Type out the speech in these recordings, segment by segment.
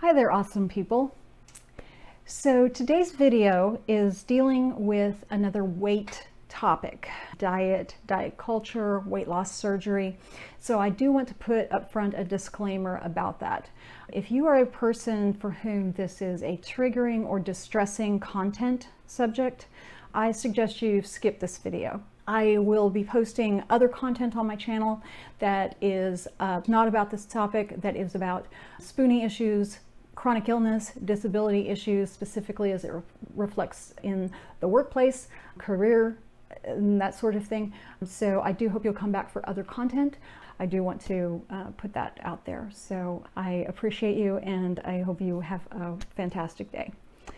Hi there, awesome people. So today's video is dealing with another weight topic, diet culture, weight loss surgery. So I do want to put up front a disclaimer about that. If you are a person for whom this is a triggering or distressing content subject, I suggest you skip this video. I will be posting other content on my channel that is not about this topic, that is about spoonie issues, chronic illness, disability issues, specifically as it reflects in the workplace, career, and that sort of thing. So I do hope you'll come back for other content. I do want to put that out there. So I appreciate you and I hope you have a fantastic day.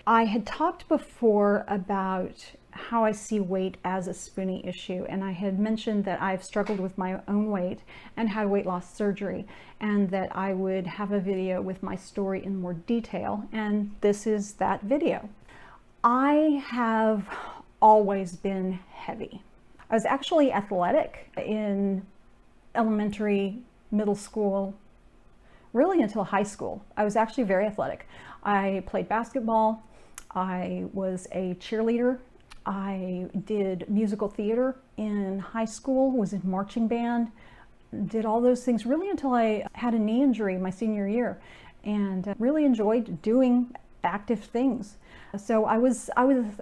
I had talked before about how I see weight as a spoonie issue, and I had mentioned that I've struggled with my own weight and had weight loss surgery, and that I would have a video with my story in more detail, and this is that video. I have always been heavy. I was actually athletic in elementary, middle school, really until high school. I was actually very athletic. I played basketball, I was a cheerleader, I did musical theater in high school, was in marching band, did all those things really until I had a knee injury my senior year, and really enjoyed doing active things. So I was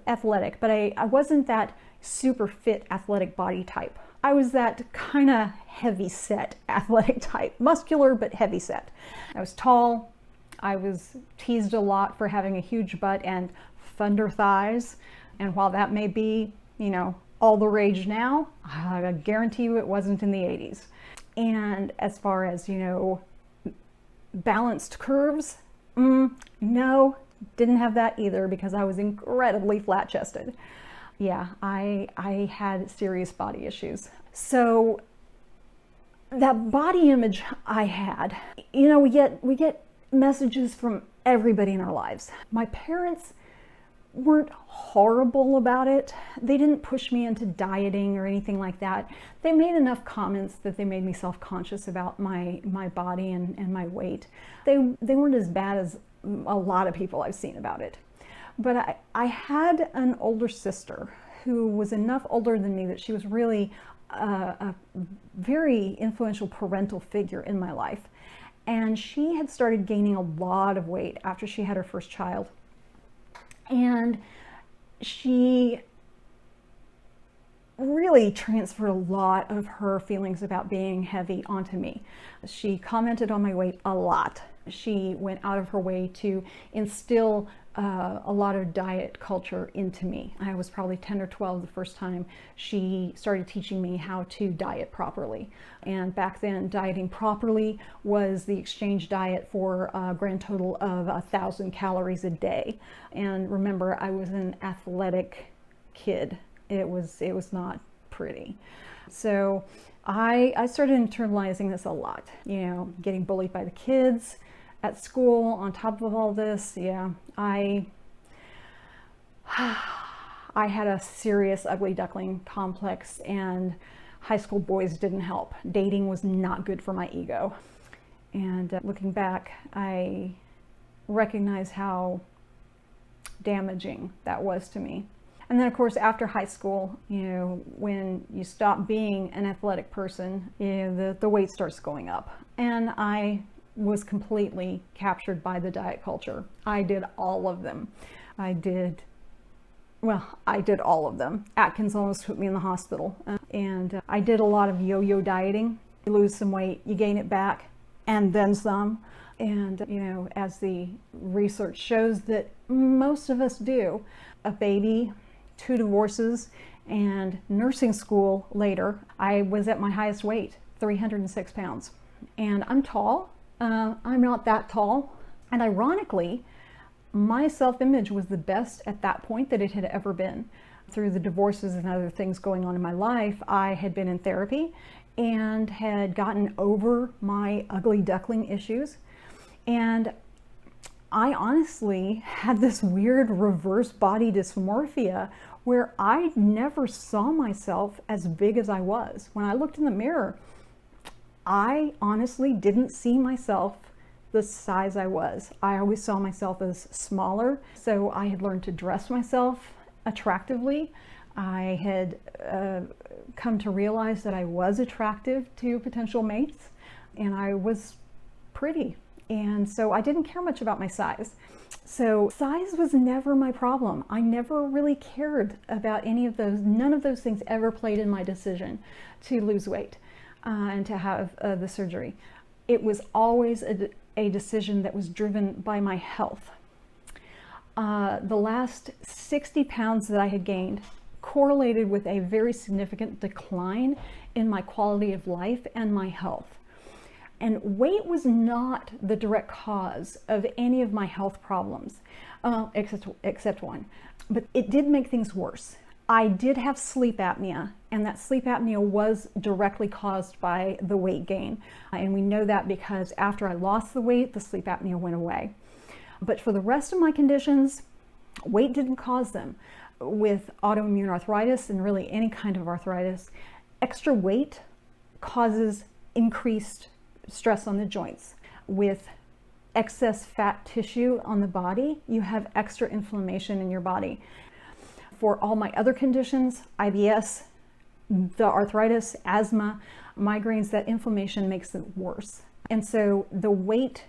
athletic, but I wasn't that super fit athletic body type. I was that kind of heavy set athletic type, muscular but heavy set. I was tall. I was teased a lot for having a huge butt and thunder thighs. And while that may be, all the rage now, I guarantee you it wasn't in the 80s. And as far as, balanced curves, no, didn't have that either because I was incredibly flat-chested. Yeah, I had serious body issues. So that body image I had, we get messages from everybody in our lives. My parents weren't horrible about it. They didn't push me into dieting or anything like that. They made enough comments that they made me self-conscious about my body and my weight. They weren't as bad as a lot of people I've seen about it. But I had an older sister who was enough older than me that she was really a very influential parental figure in my life. And she had started gaining a lot of weight after she had her first child. And she really transferred a lot of her feelings about being heavy onto me. She commented on my weight a lot. She went out of her way to instill a lot of diet culture into me. I was probably 10 or 12 the first time she started teaching me how to diet properly. And back then, dieting properly was the exchange diet for a grand total of 1,000 calories a day. And remember, I was an athletic kid. It was not pretty. So I started internalizing this a lot, getting bullied by the kids at school. On top of all this, yeah, I had a serious ugly duckling complex, and high school boys didn't help. Dating was not good for my ego. And looking back, I recognize how damaging that was to me. And then, of course, after high school, when you stop being an athletic person, the weight starts going up. And I was completely captured by the diet culture. I did all of them. I did all of them. Atkins almost put me in the hospital. And I did a lot of yo-yo dieting. You lose some weight, you gain it back, and then some. And, as the research shows that most of us do, a baby, 2 divorces, and nursing school later, I was at my highest weight, 306 pounds. And I'm tall. I'm not that tall. And ironically, my self-image was the best at that point that it had ever been. Through the divorces and other things going on in my life, I had been in therapy and had gotten over my ugly duckling issues. And I honestly had this weird reverse body dysmorphia where I never saw myself as big as I was. When I looked in the mirror, I honestly didn't see myself the size I was. I always saw myself as smaller, so I had learned to dress myself attractively. I had come to realize that I was attractive to potential mates, and I was pretty. And so I didn't care much about my size. So size was never my problem. I never really cared about any of those. None of those things ever played in my decision to lose weight and to have the surgery. It was always a decision that was driven by my health. The last 60 pounds that I had gained correlated with a very significant decline in my quality of life and my health. And weight was not the direct cause of any of my health problems, except one. But it did make things worse. I did have sleep apnea, and that sleep apnea was directly caused by the weight gain. And we know that because after I lost the weight, the sleep apnea went away. But for the rest of my conditions, weight didn't cause them. With autoimmune arthritis and really any kind of arthritis, extra weight causes increased stress on the joints. With excess fat tissue on the body, you have extra inflammation in your body. For all my other conditions, IBS, the arthritis, asthma, migraines, that inflammation makes it worse. And so the weight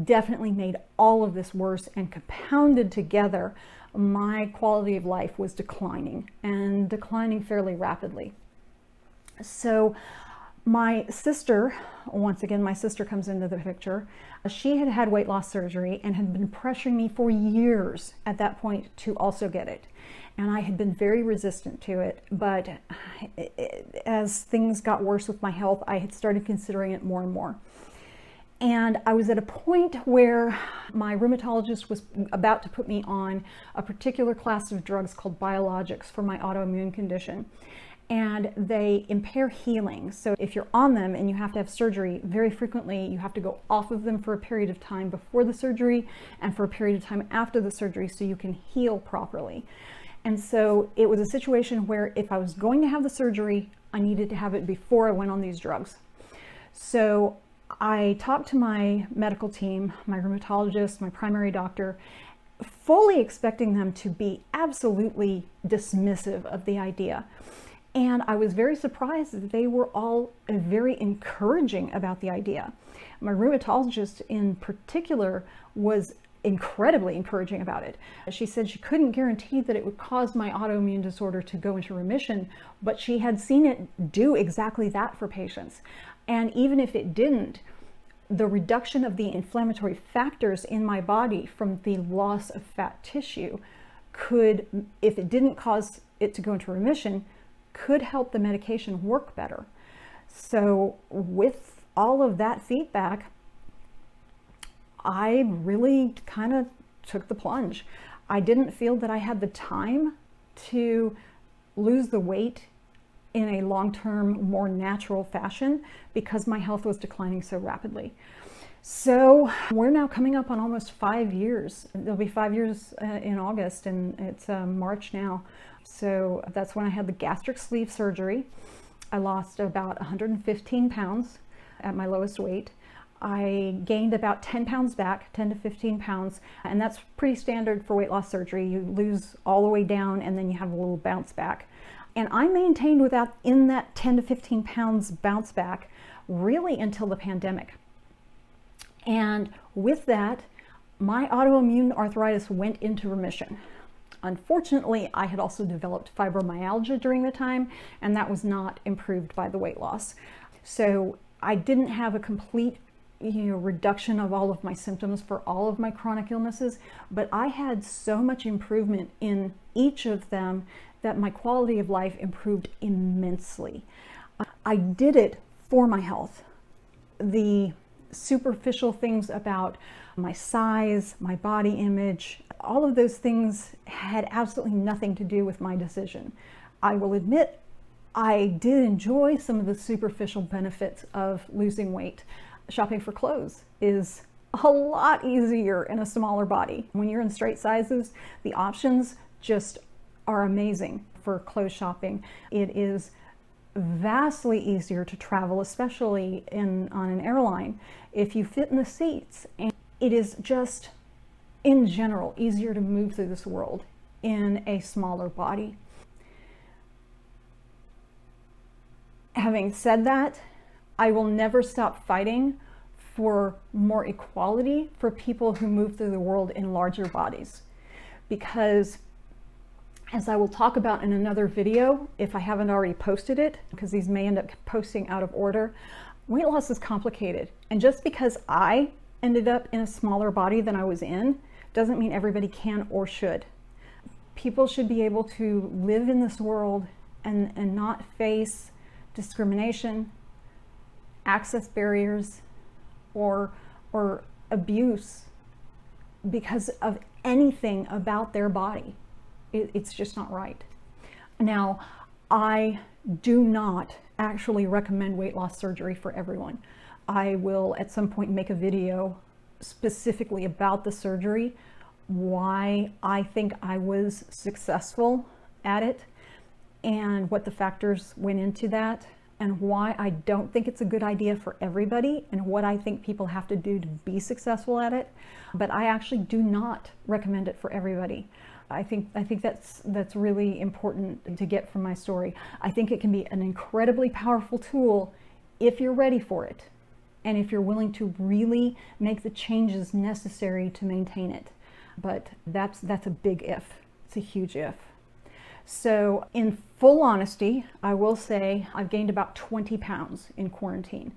definitely made all of this worse, and compounded together, my quality of life was declining, and declining fairly rapidly. So my sister, once again, my sister comes into the picture. She had had weight loss surgery and had been pressuring me for years at that point to also get it. And I had been very resistant to it, but as things got worse with my health, I had started considering it more and more. And I was at a point where my rheumatologist was about to put me on a particular class of drugs called biologics for my autoimmune condition. And they impair healing. So if you're on them and you have to have surgery, very frequently you have to go off of them for a period of time before the surgery and for a period of time after the surgery so you can heal properly. And so it was a situation where if I was going to have the surgery, I needed to have it before I went on these drugs. So I talked to my medical team, my rheumatologist, my primary doctor, fully expecting them to be absolutely dismissive of the idea. And I was very surprised that they were all very encouraging about the idea. My rheumatologist in particular was incredibly encouraging about it. She said she couldn't guarantee that it would cause my autoimmune disorder to go into remission, but she had seen it do exactly that for patients. And even if it didn't, the reduction of the inflammatory factors in my body from the loss of fat tissue could, if it didn't cause it to go into remission, could help the medication work better. So with all of that feedback, I really kind of took the plunge. I didn't feel that I had the time to lose the weight in a long-term, more natural fashion because my health was declining so rapidly. So we're now coming up on almost 5 years. It'll be 5 years in August, and it's March now. So that's when I had the gastric sleeve surgery. I lost about 115 pounds at my lowest weight. I gained about 10 pounds back, 10 to 15 pounds, and that's pretty standard for weight loss surgery. You lose all the way down and then you have a little bounce back. And I maintained in that 10 to 15 pounds bounce back really until the pandemic. And with that, my autoimmune arthritis went into remission. Unfortunately, I had also developed fibromyalgia during the time, and that was not improved by the weight loss. So I didn't have a complete reduction of all of my symptoms for all of my chronic illnesses, but I had so much improvement in each of them that my quality of life improved immensely. I did it for my health. The superficial things about my size, my body image, all of those things had absolutely nothing to do with my decision. I will admit, I did enjoy some of the superficial benefits of losing weight. Shopping for clothes is a lot easier in a smaller body. When you're in straight sizes, the options just are amazing for clothes shopping. It is vastly easier to travel, especially on an airline, if you fit in the seats. And it is just, in general, easier to move through this world in a smaller body. Having said that, I will never stop fighting for more equality for people who move through the world in larger bodies. Because, as I will talk about in another video, if I haven't already posted it, because these may end up posting out of order, weight loss is complicated. And just because I ended up in a smaller body than I was in, doesn't mean everybody can or should. People should be able to live in this world and not face discrimination, access barriers, or abuse because of anything about their body. It's just not right. Now, I do not actually recommend weight loss surgery for everyone. I will at some point make a video specifically about the surgery, why I think I was successful at it, and what the factors went into that, and why I don't think it's a good idea for everybody, and what I think people have to do to be successful at it. But I actually do not recommend it for everybody. I think that's really important to get from my story. I think it can be an incredibly powerful tool if you're ready for it, and if you're willing to really make the changes necessary to maintain it. But that's a big if. It's a huge if. So in full honesty, I will say I've gained about 20 pounds in quarantine.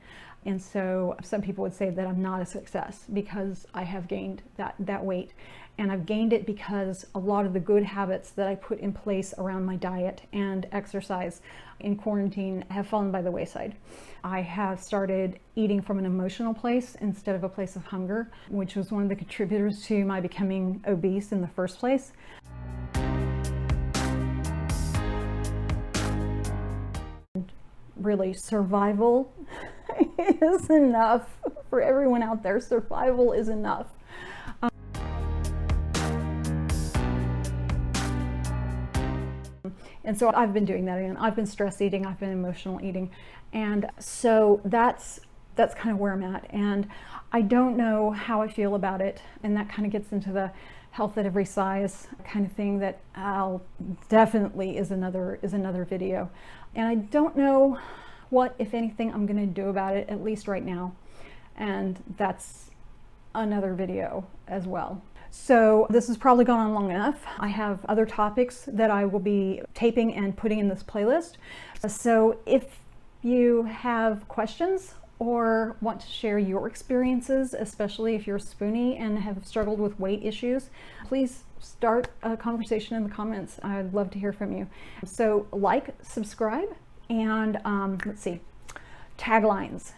And so some people would say that I'm not a success because I have gained that weight. And I've gained it because a lot of the good habits that I put in place around my diet and exercise in quarantine have fallen by the wayside. I have started eating from an emotional place instead of a place of hunger, which was one of the contributors to my becoming obese in the first place. Really, survival is enough for everyone out there. Survival is enough. And so I've been doing that again. I've been stress eating, I've been emotional eating. And so that's kind of where I'm at. And I don't know how I feel about it. And that kind of gets into the health at every size kind of thing that I'll definitely is another video. And I don't know what, if anything, I'm going to do about it, at least right now. And that's another video as well. So this has probably gone on long enough. I have other topics that I will be taping and putting in this playlist. So if you have questions or want to share your experiences, especially if you're a spoonie and have struggled with weight issues, please start a conversation in the comments. I'd love to hear from you. So like, subscribe, and let's see, taglines.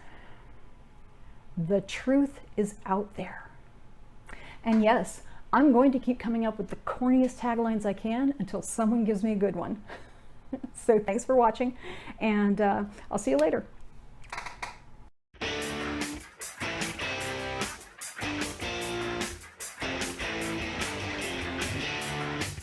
The truth is out there. And yes, I'm going to keep coming up with the corniest taglines I can until someone gives me a good one. So thanks for watching, and I'll see you later.